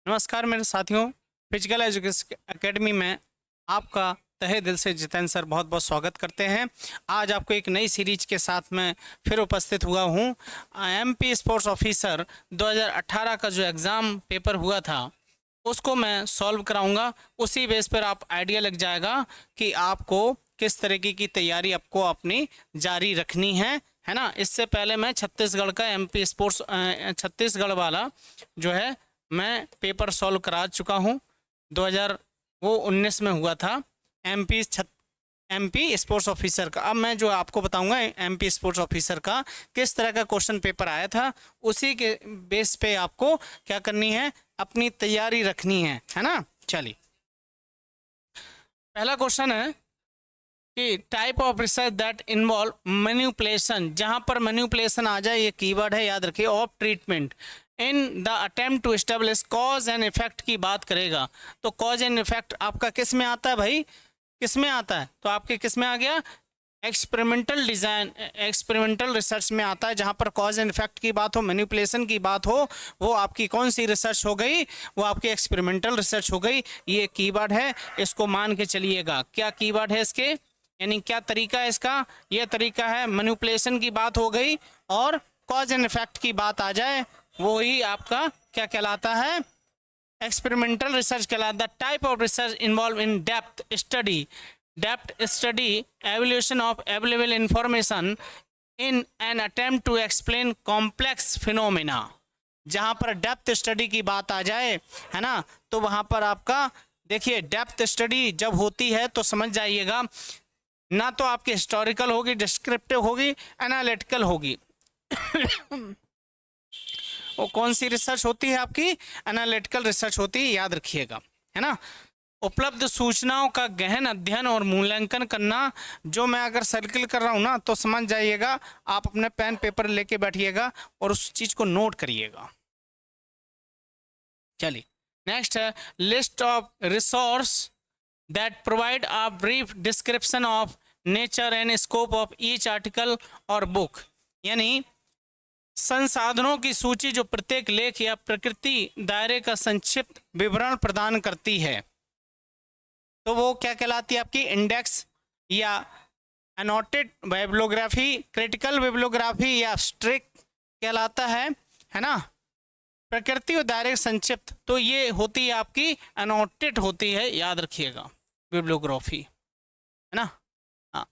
नमस्कार मेरे साथियों, फिजिकल एजुकेशन एकेडमी में आपका तहे दिल से जितेंद्र सर बहुत बहुत स्वागत करते हैं। आज आपको एक नई सीरीज के साथ में फिर उपस्थित हुआ हूँ। एमपी स्पोर्ट्स ऑफिसर 2018 का जो एग्ज़ाम पेपर हुआ था उसको मैं सॉल्व कराऊंगा। उसी बेस पर आप आइडिया लग जाएगा कि आपको किस तरीके की तैयारी आपको अपनी जारी रखनी है ना। इससे पहले मैं छत्तीसगढ़ का एमपी स्पोर्ट्स छत्तीसगढ़ वाला जो है मैं पेपर सॉल्व करा चुका हूँ। 2019 में हुआ था एमपी स्पोर्ट्स ऑफिसर का। अब मैं जो आपको बताऊंगा एमपी स्पोर्ट्स ऑफिसर का किस तरह का क्वेश्चन पेपर आया था, उसी के बेस पे आपको क्या करनी है, अपनी तैयारी रखनी है ना। चलिए, पहला क्वेश्चन है कि type of research that involve manipulation. जहां पर मैनिपुलेशन आ जाए, ये कीवर्ड है, याद रखिए, of treatment in the attempt to establish cause and effect की बात करेगा। तो कॉज एंड इफेक्ट आपका किस में आता है भाई, किस में आता है? तो आपके किस में आ गया? एक्सपेरिमेंटल डिज़ाइन, एक्सपेरिमेंटल रिसर्च में आता है। जहाँ पर कॉज एंड इफेक्ट की बात हो, मैनिपुलेशन की बात हो, वो आपकी कौन सी रिसर्च हो गई? वो आपकी एक्सपेरिमेंटल रिसर्च हो गई। ये कीवर्ड है, इसको मान के चलिएगा। क्या कीवर्ड है इसके, यानी क्या तरीका है इसका? ये तरीका है, मैनिपुलेशन की बात हो गई और कॉज एंड इफेक्ट की बात आ जाए, वो ही आपका क्या कहलाता है? एक्सपेरिमेंटल रिसर्च कहलाता है। Type of research involve in depth study, depth study evaluation of available information in an attempt to explain complex phenomena. जहाँ पर डेप्थ स्टडी की बात आ जाए, है ना, तो वहाँ पर आपका देखिए, डेप्थ स्टडी जब होती है तो समझ जाइएगा, ना तो आपकी हिस्टोरिकल होगी, डिस्क्रिप्टिव होगी, एनालिटिकल होगी। वो कौन सी रिसर्च होती है आपकी? एनालिटिकल रिसर्च होती है, याद रखिएगा, है ना। उपलब्ध सूचनाओं का गहन अध्ययन और मूल्यांकन करना। जो मैं अगर सर्किल कर रहा हूँ ना, तो समझ जाइएगा, आप अपने पेन पेपर लेके बैठिएगा और उस चीज को नोट करिएगा। चलिए, नेक्स्ट है list of resource that provide a brief description of nature and scope of each article और बुक। यानी संसाधनों की सूची जो प्रत्येक लेख या प्रकृति दायरे का संक्षिप्त विवरण प्रदान करती है, तो वो क्या कहलाती है आपकी? इंडेक्स या एनोटेड बाइब्लियोग्राफी, क्रिटिकल बाइब्लियोग्राफी या एब्स्ट्रैक्ट कहलाता है ना। प्रकृति और दायरे संक्षिप्त, तो ये होती है आपकी एनोटेड होती है, याद रखिएगा, बाइब्लियोग्राफी, है ना।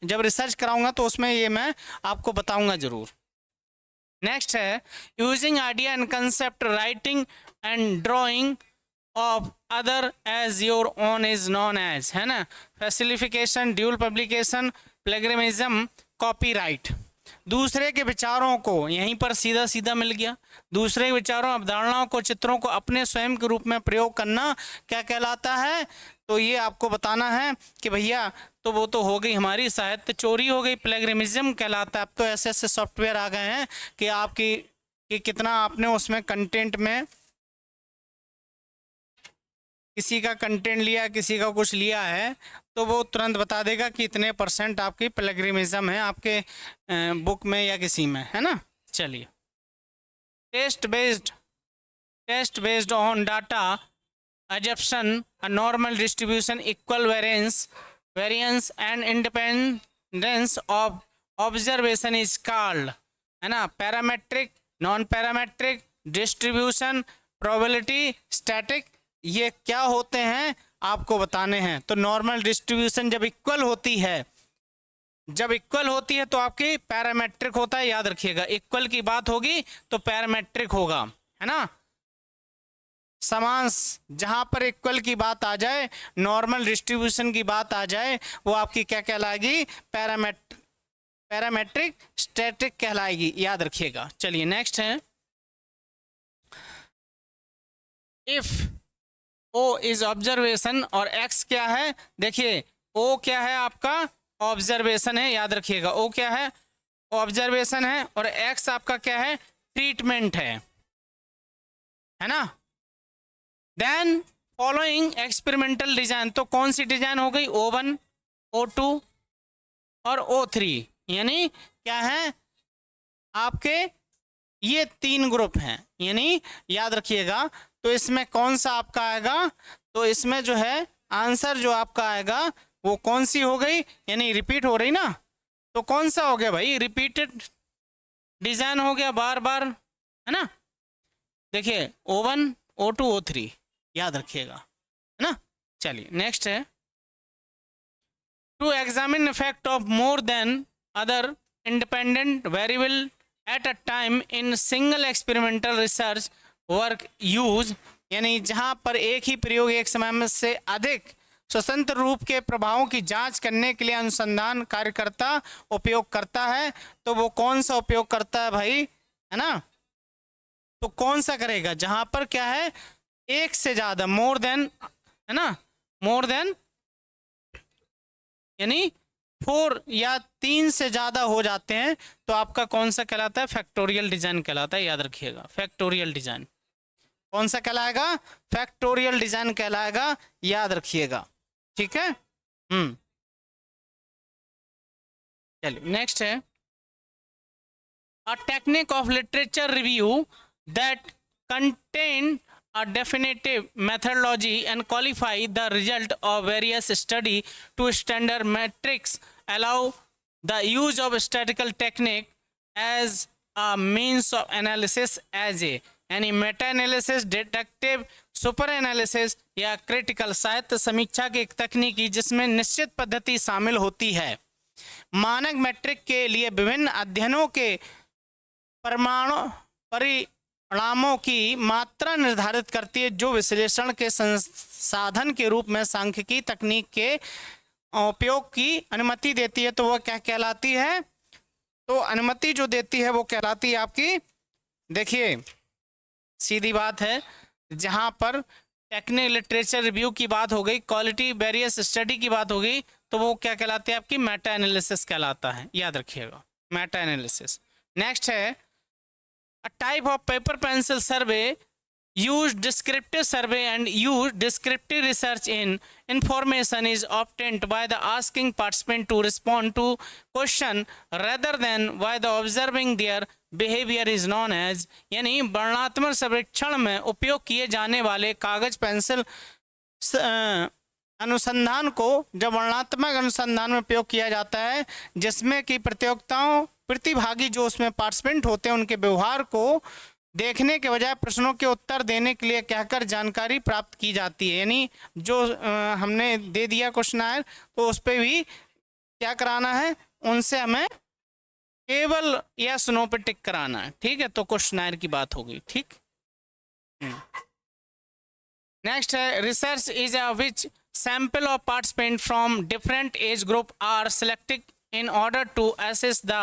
जब रिसर्च कराऊंगा तो उसमें ये मैं आपको बताऊंगा जरूर। नेक्स्ट है using idea and concept writing and drawing of other as your own is known as, है ना। Falsification, dual publication, plagiarism, copyright. दूसरे के विचारों को यहीं पर सीधा सीधा मिल गया। दूसरे के विचारों, अवधारणाओं को, चित्रों को अपने स्वयं के रूप में प्रयोग करना क्या कहलाता है? तो ये आपको बताना है कि भैया, तो वो तो हो गई हमारी साहित्य चोरी हो गई, प्लेगरिज्म कहलाता है। अब तो ऐसे ऐसे सॉफ्टवेयर आ गए हैं कि आपकी कि कितना आपने उसमें कंटेंट में किसी का कंटेंट लिया, किसी का कुछ लिया है, तो वो तुरंत बता देगा कि इतने % आपकी प्लेगरिज्म है आपके बुक में या किसी में, है ना। चलिए, test based on data assumption, normal distribution, equal variance and independence of observation is called, है ना। Parametric, non parametric, distribution, probability, static, ये क्या होते हैं आपको बताने हैं। तो नॉर्मल डिस्ट्रीब्यूशन जब इक्वल होती है, तो आपकी पैरामेट्रिक होता है, याद रखिएगा। इक्वल की बात होगी तो पैरामेट्रिक होगा, है ना। समान, जहां पर इक्वल की बात आ जाए, नॉर्मल डिस्ट्रीब्यूशन की बात आ जाए, वो आपकी क्या कहलाएगी? पैरामेट्रिक स्टैटिक कहलाएगी, याद रखिएगा। चलिए, नेक्स्ट है इफ ओ इज ऑब्जर्वेशन और एक्स क्या है? देखिए, ओ क्या है आपका? ऑब्जर्वेशन है, याद रखिएगा। ओ क्या है? ऑब्जर्वेशन है, और एक्स आपका क्या है? ट्रीटमेंट है ना। देन फॉलोइंग एक्सपेरिमेंटल डिजाइन, तो कौन सी डिजाइन हो गई? O1, O2 और O3, यानी क्या है आपके? ये 3 ग्रुप हैं, यानी याद रखिएगा। तो इसमें कौन सा आपका आएगा, तो इसमें जो है आंसर जो आपका आएगा वो कौन सी हो गई, यानी रिपीट हो रही ना, तो कौन सा हो गया भाई, रिपीटेड डिजाइन हो गया बार बार, है ना। देखिए O1 O2 O3 याद रखिएगा, है ना। चलिए नेक्स्ट है, to examine effect of more than other independent variable at a time in single experimental research work use, यानी जहां पर एक ही प्रयोग एक समय में से अधिक स्वतंत्र रूप के प्रभावों की जांच करने के लिए अनुसंधान कार्यकर्ता उपयोग करता है। तो वो कौन सा उपयोग करता है भाई, है ना। तो कौन सा करेगा, जहां पर क्या है एक से ज्यादा, मोर देन, है ना, मोर देन यानी 4 या 3 से ज्यादा हो जाते हैं, तो आपका कौन सा कहलाता है, फैक्टोरियल डिजाइन कहलाता है। याद रखिएगा फैक्टोरियल डिजाइन कौन सा कहलाएगा, फैक्टोरियल डिजाइन कहलाएगा, याद रखिएगा, ठीक है। चलिए नेक्स्ट है, a technique of literature review that contain a definitive methodology and qualify the result of various study to standard metrics allow the use of statistical technique as a means of analysis as a यानी Meta analysis, deductive, super analysis या critical साहित्य समीक्षा की एक तकनीकी जिसमें निश्चित पद्धति शामिल होती है। मानक मैट्रिक के लिए विभिन्न अध्ययनों के परिणामों की मात्रा निर्धारित करती है, जो विश्लेषण के संसाधन के रूप में सांख्यिकी तकनीक के उपयोग की अनुमति देती है। तो वह क्या कहलाती है, तो अनुमति जो देती है वो कहलाती है आपकी, देखिए सीधी बात है, जहां पर टेक्निकल लिटरेचर रिव्यू की बात हो गई, क्वालिटी वेरियस स्टडी की बात हो गई, तो वो क्या कहलाती है आपकी, मेटा एनालिसिस कहलाता है। याद रखिएगा मेटा एनालिसिस। नेक्स्ट है, a type of paper pencil survey use descriptive survey and use descriptive research in information is obtained by the asking participant to respond to question rather than by the observing their behavior is known as, यानी वर्णनात्मक सर्वेक्षण में उपयोग किए जाने वाले कागज pencil अनुसंधान को जब वर्णनात्मक अनुसंधान में उपयोग किया जाता है, जिसमें कि प्रतिभागी जो उसमें पार्टिसिपेंट होते हैं उनके व्यवहार को देखने के बजाय प्रश्नों के उत्तर देने के लिए कहकर जानकारी प्राप्त की जाती है। यानी जो हमने दे दिया क्वेश्चन तो उस पर भी क्या कराना है, उनसे हमें केवल यस नो पे टिक कराना है, ठीक है। तो क्वेश्चन की बात हो गई, ठीक। नेक्स्ट है, research is a which sample of participants from different age group are selected in order to assess the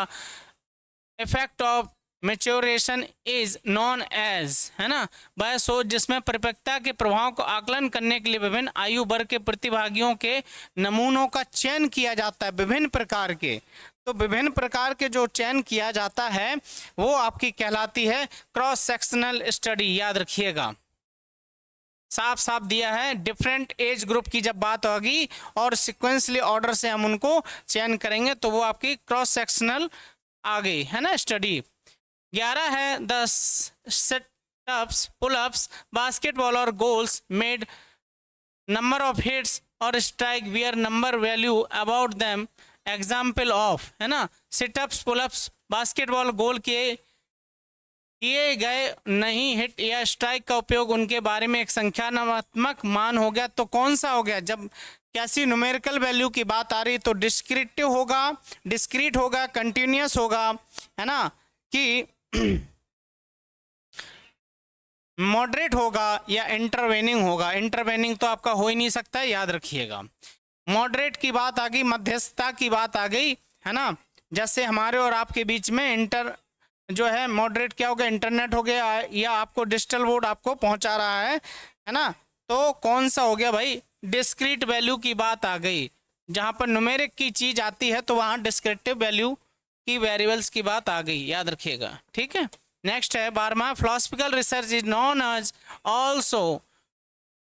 effect of maturation is known as, है ना, वह सोच जिसमें परिपक्वता के प्रभाव को आकलन करने के लिए विभिन्न आयु वर्ग के प्रतिभागियों के नमूनों का चयन किया जाता है, विभिन्न प्रकार के। तो विभिन्न प्रकार के जो चयन किया जाता है वो आपकी कहलाती है क्रॉस सेक्शनल स्टडी। याद रखिएगा, साफ साफ दिया है, डिफरेंट एज ग्रुप की जब बात होगी और सिक्वेंसली ऑर्डर से हम उनको चयन करेंगे, तो वो आपकी क्रॉस सेक्शनल आ गई, है ना, स्टडी। 11 है, द सेटअप्स, पुलअप्स, बास्केटबॉल और goals made number of hits और strike where number value about them example of, है ना, सिटअप्स, पुलअप्स, बास्केटबॉल गोल के किए गए नहीं हिट या स्ट्राइक का उपयोग उनके बारे में एक संख्यात्मक मान हो गया। तो कौन सा हो गया, जब कैसी न्यूमेरिकल वैल्यू की बात आ रही तो डिस्क्रिप्टिव होगा, डिस्क्रीट होगा, कंटिन्यूअस होगा, है ना, कि मॉडरेट होगा या इंटरवेनिंग होगा। इंटरवेनिंग तो आपका हो ही नहीं सकता है, याद रखिएगा। मॉडरेट की बात आ गई, मध्यस्थता की बात आ गई, है ना, जैसे हमारे और आपके बीच में इंटर जो है मॉडरेट क्या हो गया, इंटरनेट हो गया, या आपको डिजिटल बोर्ड आपको पहुंचा रहा है ना। तो कौन सा हो गया भाई, डिस्क्रीट वैल्यू की बात आ गई। जहां पर न्यूमेरिक की चीज आती है तो वहां डिस्क्रिप्टिव वैल्यू की वेरिएबल्स की बात आ गई, याद रखिएगा, ठीक है। नेक्स्ट है 12वां, philosophical research is known as also,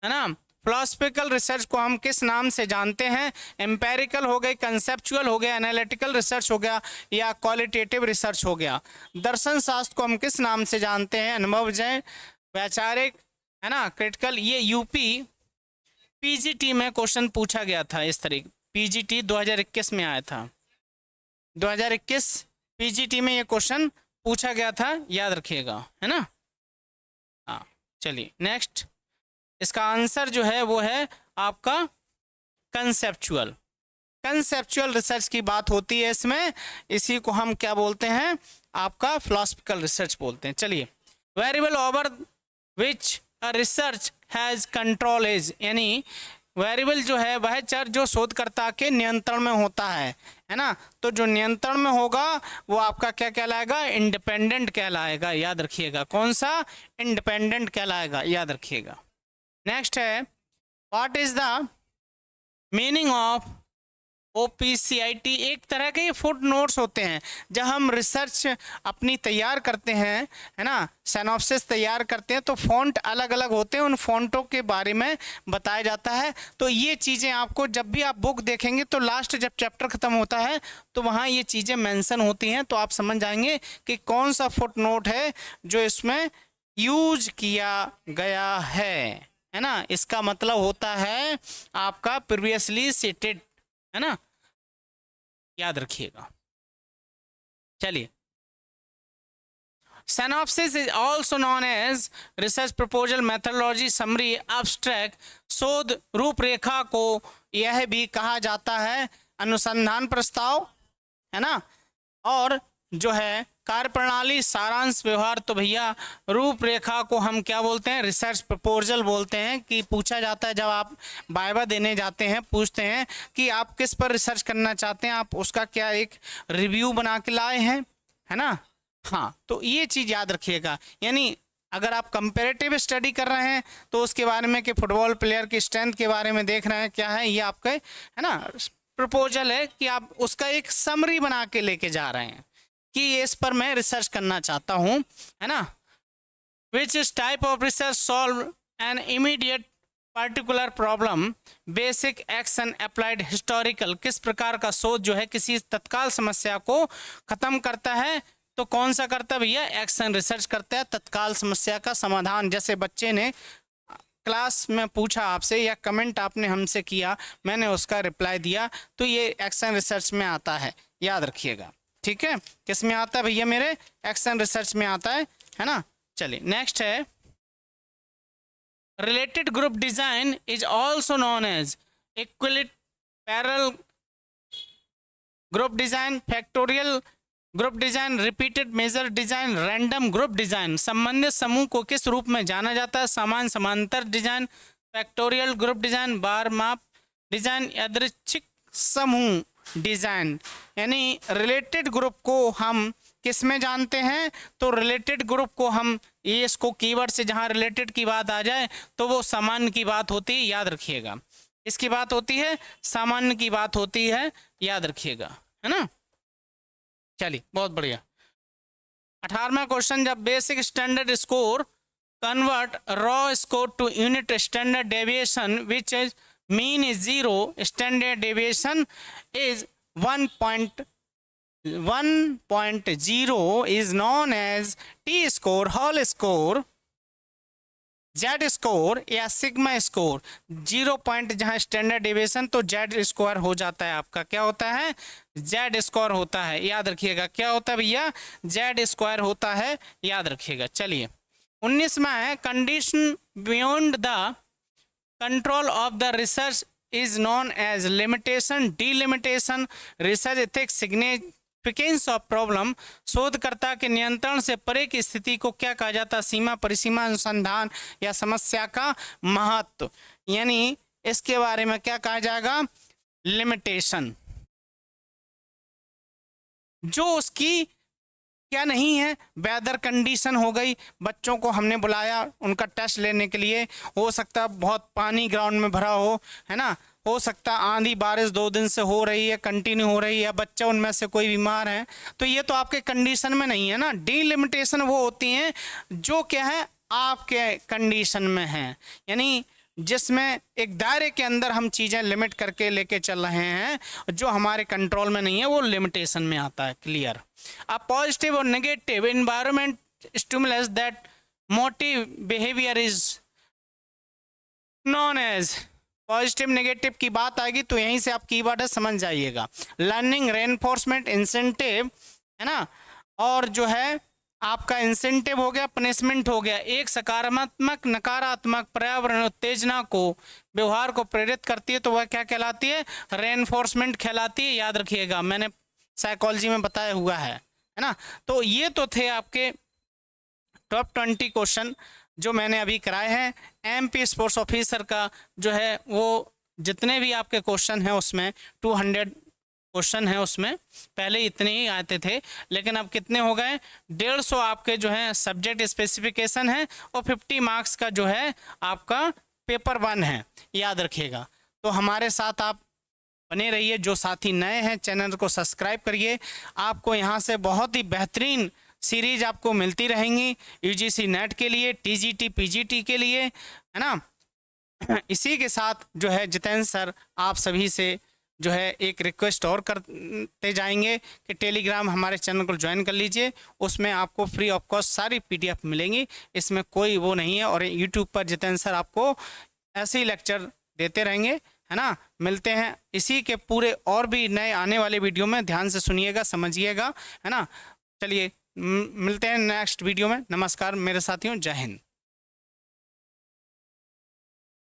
है ना, फिलोसफिकल रिसर्च को हम किस नाम से जानते हैं? एम्पेरिकल हो गई, कंसेप्चुअल हो गया, एनालिटिकल रिसर्च हो गया, या क्वालिटेटिव रिसर्च हो गया। दर्शन शास्त्र को हम किस नाम से जानते हैं? अनुभवजन्य, वैचारिक, है ना, क्रिटिकल। ये यूपी पीजीटी में क्वेश्चन पूछा गया था इस तरीके, पीजीटी 2021 में आया था, 2021 पीजीटी में ये क्वेश्चन पूछा गया था, याद रखिएगा, है ना। हाँ, चलिए नेक्स्ट, इसका आंसर जो है वो है आपका कंसेप्चुअल। कंसेप्चुअल रिसर्च की बात होती है इसमें, इसी को हम क्या बोलते हैं? आपका फिलोसफिकल रिसर्च बोलते हैं। चलिए, variable over which a research has control is, यानी वेरिएबल जो है वह चर जो शोधकर्ता के नियंत्रण में होता है ना। तो जो नियंत्रण में होगा वो आपका क्या कहलाएगा? इंडिपेंडेंट कहलाएगा, याद रखिएगा। कौन सा? इंडिपेंडेंट कहलाएगा, याद रखिएगा। नेक्स्ट है, what is the meaning of OPCIT? एक तरह के ये फुट नोट्स होते हैं जब हम रिसर्च अपनी तैयार करते हैं, है ना, सिनॉप्सिस तैयार करते हैं, तो फॉन्ट अलग अलग होते हैं, उन फॉन्टों के बारे में बताया जाता है। तो ये चीज़ें आपको जब भी आप बुक देखेंगे तो लास्ट जब चैप्टर ख़त्म होता है तो वहाँ ये चीज़ें मेंशन होती हैं, तो आप समझ जाएंगे कि कौन सा फुट नोट है जो इसमें यूज किया गया है ना। इसका मतलब होता है आपका प्रीवियसली सिटेड, है ना, याद रखिएगा। चलिए, synopsis is also known as research proposal, methodology, summary, abstract. शोध रूपरेखा को यह भी कहा जाता है अनुसंधान प्रस्ताव, है ना, और जो है कार्यप्रणाली, सारांश, व्यवहार। तो भैया रूपरेखा को हम क्या बोलते हैं? रिसर्च प्रपोजल बोलते हैं। कि पूछा जाता है जब आप वाइवा देने जाते हैं, पूछते हैं कि आप किस पर रिसर्च करना चाहते हैं, आप उसका क्या एक रिव्यू बना के लाए हैं, है ना। हाँ, तो ये चीज़ याद रखिएगा। यानी अगर आप कंपेरेटिव स्टडी कर रहे हैं तो उसके बारे में, कि फुटबॉल प्लेयर की स्ट्रेंथ के बारे में देख रहे हैं, क्या है ये आपके, है ना, प्रपोजल है कि आप उसका एक समरी बना के लेके जा रहे हैं कि इस पर मैं रिसर्च करना चाहता हूँ, है ना। Which is type of research solve an immediate particular problem, basic action applied historical. किस प्रकार का शोध जो है किसी तत्काल समस्या को खत्म करता है? तो कौन सा करता है भैया? एक्शन रिसर्च करता है, तत्काल समस्या का समाधान। जैसे बच्चे ने क्लास में पूछा आपसे या कमेंट आपने हमसे किया, मैंने उसका रिप्लाई दिया, तो ये एक्शन रिसर्च में आता है, याद रखिएगा। ठीक है, किस में आता है भैया? मेरे एक्शन रिसर्च में आता है ना। चलिए नेक्स्ट है, related group design is also known as equivalent parallel group design, factorial group design, repeated measure design, random group design. संबंधित समूह को किस रूप में जाना जाता है? समान समांतर डिजाइन, फैक्टोरियल ग्रुप डिजाइन, बार माप डिजाइन, यादृच्छिक समूह डिजाइन। यानी रिलेटेड ग्रुप को हम किस में जानते हैं? तो रिलेटेड ग्रुप को हम, ये इसको कीवर्ड से जहां रिलेटेड की बात आ जाए तो वो सामान्य की बात होती है, याद रखिएगा। इसकी बात होती है, सामान्य की बात होती है, याद रखिएगा, है ना। चलिए बहुत बढ़िया। 18वां क्वेश्चन, जब basic standard score convert raw score to unit standard deviation which is mean is 0, standard deviation is 1.0 is known as T score, whole score, Z score या सिग्मा स्कोर। 0 पॉइंट जहां स्टैंडर्ड डेविएशन, तो Z score हो जाता है आपका, क्या होता है? जेड स्कोर होता है, याद रखिएगा। क्या होता है भैया? जेड स्क्वायर होता है, याद रखिएगा। चलिए 19वां है, condition beyond the control of the research is known as limitation, delimitation, research ethics, significance of problem. शोधकर्ता के नियंत्रण से परे की स्थिति को क्या कहा जाता है? सीमा, परिसीमा, अनुसंधान या समस्या का महत्व। यानी इसके बारे में क्या कहा जाएगा? लिमिटेशन। जो उसकी क्या नहीं है, वेदर कंडीशन हो गई, बच्चों को हमने बुलाया उनका टेस्ट लेने के लिए, हो सकता है बहुत पानी ग्राउंड में भरा हो, है ना, हो सकता है आंधी बारिश 2 दिन से हो रही है, कंटिन्यू हो रही है, बच्चा उनमें से कोई बीमार है, तो ये तो आपके कंडीशन में नहीं है ना। डिलिमिटेशन वो होती हैं जो क्या है, आपके कंडीशन में है। यानी जिसमें एक दायरे के अंदर हम चीज़ें लिमिट करके लेके चल रहे हैं, जो हमारे कंट्रोल में नहीं है वो लिमिटेशन में आता है। क्लियर। अ पॉजिटिव और negative environment stimulus that motive behaviour is known as. Positive negative की बात आएगी तो यहीं से आप कीवर्ड है समझ जाइएगा। लर्निंग, रेनफोर्समेंट, इंसेंटिव, है ना, और जो है आपका इंसेंटिव हो गया, पनिशमेंट हो गया। एक सकारात्मक नकारात्मक पर्यावरण उत्तेजना को व्यवहार को प्रेरित करती है तो वह क्या कहलाती है? रेनफोर्समेंट कहलाती है। याद रखिएगा, मैंने साइकोलॉजी में बताया हुआ है ना। तो ये तो थे आपके टॉप 20 क्वेश्चन जो मैंने अभी कराए हैं। एमपी स्पोर्ट्स ऑफिसर का जो है वो जितने भी आपके क्वेश्चन हैं उसमें 200 क्वेश्चन है, उसमें पहले इतने ही आते थे, लेकिन अब कितने हो गए? 150 आपके जो है सब्जेक्ट स्पेसिफिकेशन है और 50 मार्क्स का जो है आपका पेपर 1 है। याद रखिएगा। तो हमारे साथ आप बने रहिए। जो साथी नए हैं चैनल को सब्सक्राइब करिए। आपको यहाँ से बहुत ही बेहतरीन सीरीज आपको मिलती रहेंगी यूजीसी नेट के लिए, टीजीटी पीजीटी के लिए, है ना। इसी के साथ जो है जितेंद्र सर आप सभी से जो है एक रिक्वेस्ट और करते जाएंगे कि टेलीग्राम हमारे चैनल को ज्वाइन कर लीजिए। उसमें आपको फ्री ऑफ कॉस्ट सारी पीडीएफ मिलेंगी, इसमें कोई वो नहीं है। और यूट्यूब पर जितेंद्र सर आपको ऐसे ही लेक्चर देते रहेंगे, है ना। मिलते हैं इसी के पूरे और भी नए आने वाले वीडियो में। ध्यान से सुनिएगा, समझिएगा, है ना। चलिए मिलते हैं नेक्स्ट वीडियो में। नमस्कार मेरे साथियों, जय हिंद।